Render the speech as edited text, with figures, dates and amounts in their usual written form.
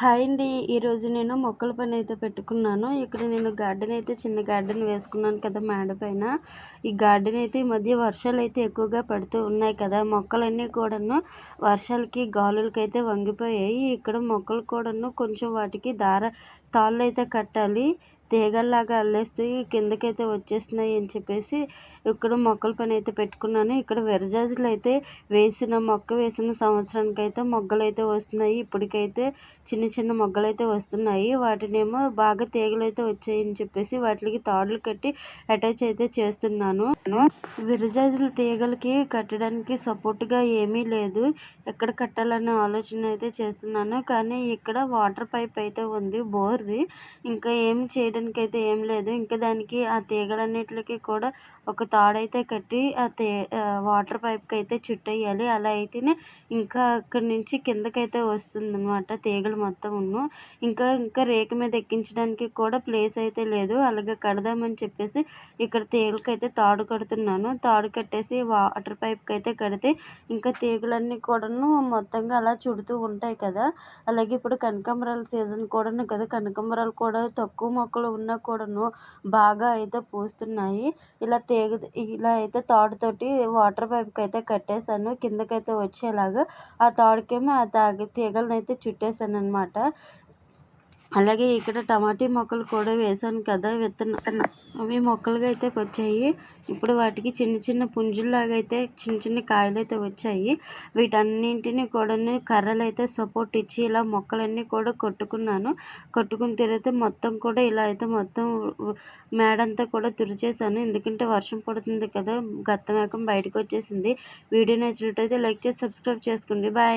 Hi అండి. ఈరోజు నేను మొక్కల పని అయితే పెట్టుకున్నాను. ఇక్కడ నేను గార్డెన్ అయితే చిన్న గార్డెన్ వేసుకున్నాను కదా మేడ పైన. ఈ గార్డెన్ అయితే ఈ మధ్య వర్షాలు అయితే ఎక్కువగా పడుతూ ఉన్నాయి కదా. మొక్కలన్నీ కూడాను వర్షాలకి గాలులకైతే వంగిపోయాయి. ఇక్కడ మొక్కలు కూడాను కొంచెం వాటికి తాళ్ళు అయితే కట్టాలి. తీగల్లాగా అల్లేస్తే కిందకైతే వచ్చేస్తున్నాయి అని చెప్పేసి ఇక్కడ మొక్కల పని అయితే పెట్టుకున్నాను. ఇక్కడ విరజాజులు అయితే వేసిన సంవత్సరానికైతే మొగ్గలైతే వస్తున్నాయి. ఇప్పటికైతే చిన్న చిన్న మొగ్గలైతే వస్తున్నాయి. వాటినేమో బాగా తీగలైతే వచ్చాయని చెప్పేసి వాటికి తాడులు కట్టి అటాచ్ అయితే చేస్తున్నాను. విరజాజుల తీగలకి కట్టడానికి సపోర్ట్గా ఏమీ లేదు. ఎక్కడ కట్టాలనే ఆలోచన అయితే చేస్తున్నాను. కానీ ఇక్కడ వాటర్ పైప్ అయితే ఉంది బోర్ది. ఇంకా ఏం చేయడానికి అయితే ఏం లేదు. ఇంకా దానికి ఆ తీగలన్నిటికి కూడా ఒక తాడైతే కట్టి వాటర్ పైప్కి అయితే చుట్టేయాలి. అలా అయితేనే ఇంకా అక్కడి నుంచి కిందకైతే వస్తుందన్నమాట తీగలు మొత్తమును. ఇంకా రేకు మీద ఎక్కించడానికి కూడా ప్లేస్ అయితే లేదు. అలాగే కడదామని చెప్పేసి ఇక్కడ తీగలకైతే తాడు కడుతున్నాను. తాడు కట్టేసి వాటర్ పైప్కి అయితే కడితే ఇంకా తీగలన్నీ కూడాను మొత్తంగా అలా చుడుతూ ఉంటాయి కదా. అలాగే ఇప్పుడు కనకాంబరాల సీజన్ కూడాను కదా. కనకాంబరాలు కూడా తక్కువ మొక్కలు ఉన్నా కూడాను బాగా అయితే పూస్తున్నాయి. ఇలా అయితే తాడుతోటి వాటర్ పైప్కి అయితే కట్టేశాను. కిందకైతే వచ్చేలాగా ఆ తాడుకేమో తీగలను అయితే చుట్టేసాను అనమాట. అలాగే ఇక్కడ టమాటీ మొక్కలు కూడా వేసాను కదా అవి మొక్కలుగా అయితే వచ్చాయి. ఇప్పుడు వాటికి చిన్న చిన్న పుంజుల్లాగా అయితే చిన్న చిన్న కాయలు అయితే వచ్చాయి. వీటన్నింటినీ కూడా కర్రలు అయితే సపోర్ట్ ఇచ్చి ఇలా మొక్కలన్నీ కూడా కొట్టుకున్న తర్వాత మొత్తం కూడా ఇలా అయితే మొత్తం మేడంతా కూడా తుడిచేసాను. ఎందుకంటే వర్షం పడుతుంది కదా, గత్తమేకం బయటకు వచ్చేసింది. వీడియో నచ్చినట్టయితే లైక్ చేసి సబ్స్క్రైబ్ చేసుకోండి. బాయ్.